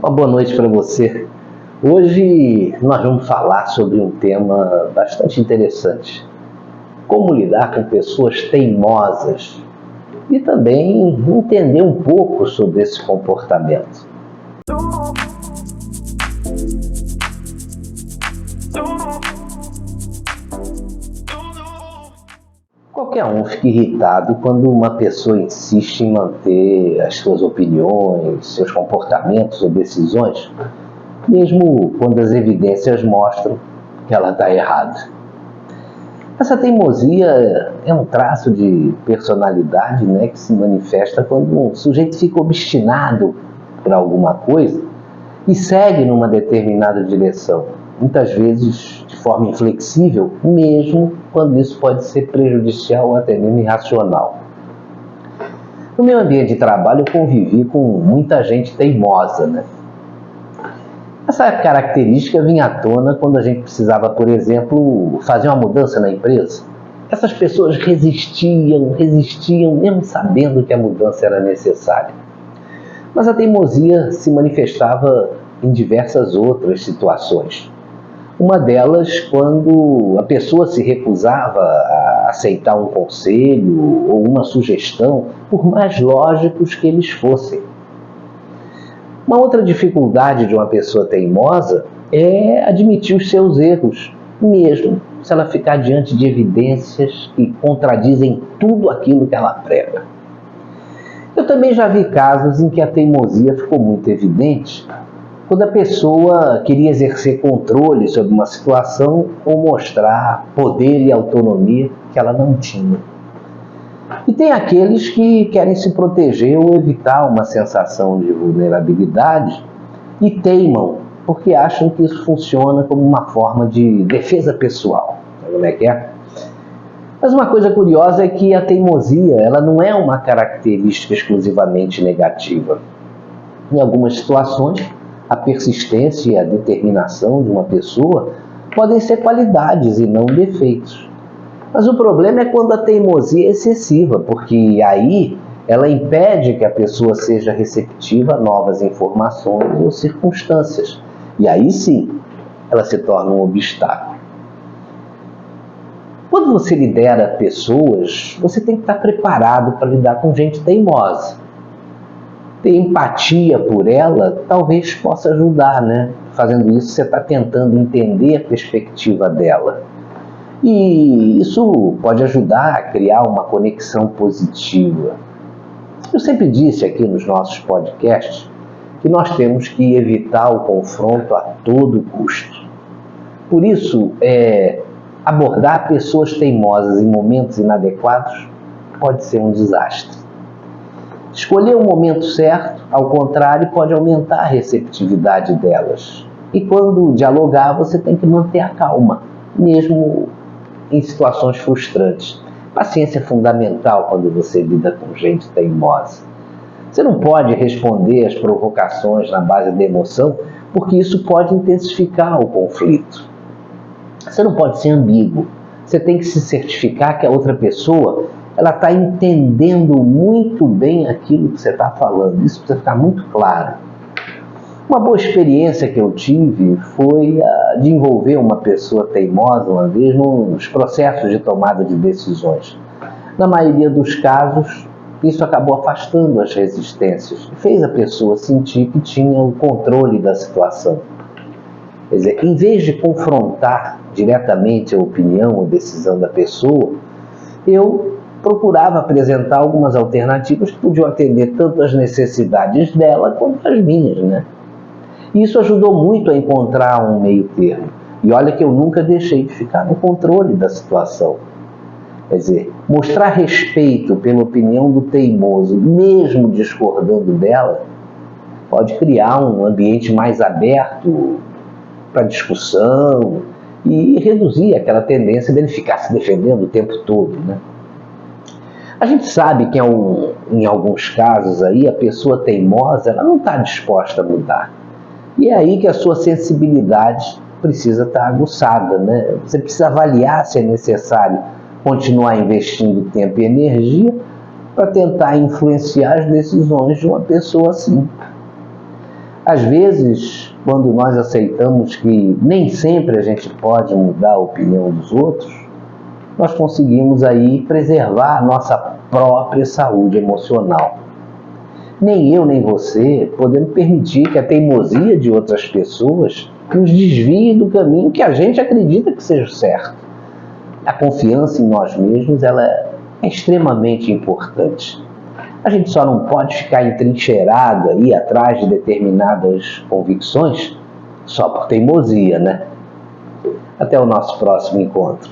Uma boa noite para você. Hoje nós vamos falar sobre um tema bastante interessante. Como lidar com pessoas teimosas e também entender um pouco sobre esse comportamento. Qualquer um fica irritado quando uma pessoa insiste em manter as suas opiniões, seus comportamentos ou decisões, mesmo quando as evidências mostram que ela está errada. Essa teimosia é um traço de personalidade, que se manifesta quando um sujeito fica obstinado por alguma coisa e segue numa determinada direção, muitas vezes de forma inflexível, mesmo quando isso pode ser prejudicial ou até mesmo irracional. No meu ambiente de trabalho eu convivi com muita gente teimosa, Essa característica vinha à tona quando a gente precisava, por exemplo, fazer uma mudança na empresa. Essas pessoas resistiam, mesmo sabendo que a mudança era necessária. Mas a teimosia se manifestava em diversas outras situações. Uma delas, quando a pessoa se recusava a aceitar um conselho ou uma sugestão, por mais lógicos que eles fossem. Uma outra dificuldade de uma pessoa teimosa é admitir os seus erros, mesmo se ela ficar diante de evidências que contradizem tudo aquilo que ela prega. Eu também já vi casos em que a teimosia ficou muito evidente quando a pessoa queria exercer controle sobre uma situação ou mostrar poder e autonomia que ela não tinha. E tem aqueles que querem se proteger ou evitar uma sensação de vulnerabilidade e teimam, porque acham que isso funciona como uma forma de defesa pessoal. Sabe como é que é? Mas uma coisa curiosa é que a teimosia ela não é uma característica exclusivamente negativa. Em algumas situações, a persistência e a determinação de uma pessoa podem ser qualidades e não defeitos. Mas o problema é quando a teimosia é excessiva, porque aí ela impede que a pessoa seja receptiva a novas informações ou circunstâncias. E aí sim, ela se torna um obstáculo. Quando você lidera pessoas, você tem que estar preparado para lidar com gente teimosa. Ter empatia por ela talvez possa ajudar, Fazendo isso, você está tentando entender a perspectiva dela. E isso pode ajudar a criar uma conexão positiva. Eu sempre disse aqui nos nossos podcasts que nós temos que evitar o confronto a todo custo. Por isso, abordar pessoas teimosas em momentos inadequados pode ser um desastre. Escolher o momento certo, ao contrário, pode aumentar a receptividade delas. E quando dialogar, você tem que manter a calma, mesmo em situações frustrantes. Paciência é fundamental quando você lida com gente teimosa. Você não pode responder às provocações na base da emoção, porque isso pode intensificar o conflito. Você não pode ser ambíguo. Você tem que se certificar que a outra pessoa ela está entendendo muito bem aquilo que você está falando. Isso precisa ficar muito claro. Uma boa experiência que eu tive foi a de envolver uma pessoa teimosa uma vez nos processos de tomada de decisões. Na maioria dos casos, isso acabou afastando as resistências e fez a pessoa sentir que tinha o controle da situação. Quer dizer, em vez de confrontar diretamente a opinião ou decisão da pessoa, eu procurava apresentar algumas alternativas que podiam atender tanto as necessidades dela quanto as minhas, E isso ajudou muito a encontrar um meio termo. E olha que eu nunca deixei de ficar no controle da situação. Quer dizer, mostrar respeito pela opinião do teimoso, mesmo discordando dela, pode criar um ambiente mais aberto para discussão e reduzir aquela tendência dele ficar se defendendo o tempo todo, A gente sabe que em alguns casos aí, a pessoa teimosa ela não está disposta a mudar. E é aí que a sua sensibilidade precisa estar aguçada, Você precisa avaliar se é necessário continuar investindo tempo e energia para tentar influenciar as decisões de uma pessoa assim. Às vezes, quando nós aceitamos que nem sempre a gente pode mudar a opinião dos outros, nós conseguimos aí preservar a nossa própria saúde emocional. Nem eu nem você podemos permitir que a teimosia de outras pessoas nos desvie do caminho que a gente acredita que seja certo. A confiança em nós mesmos, ela é extremamente importante. A gente só não pode ficar entrincheirado aí atrás de determinadas convicções só por teimosia, né? Até o nosso próximo encontro.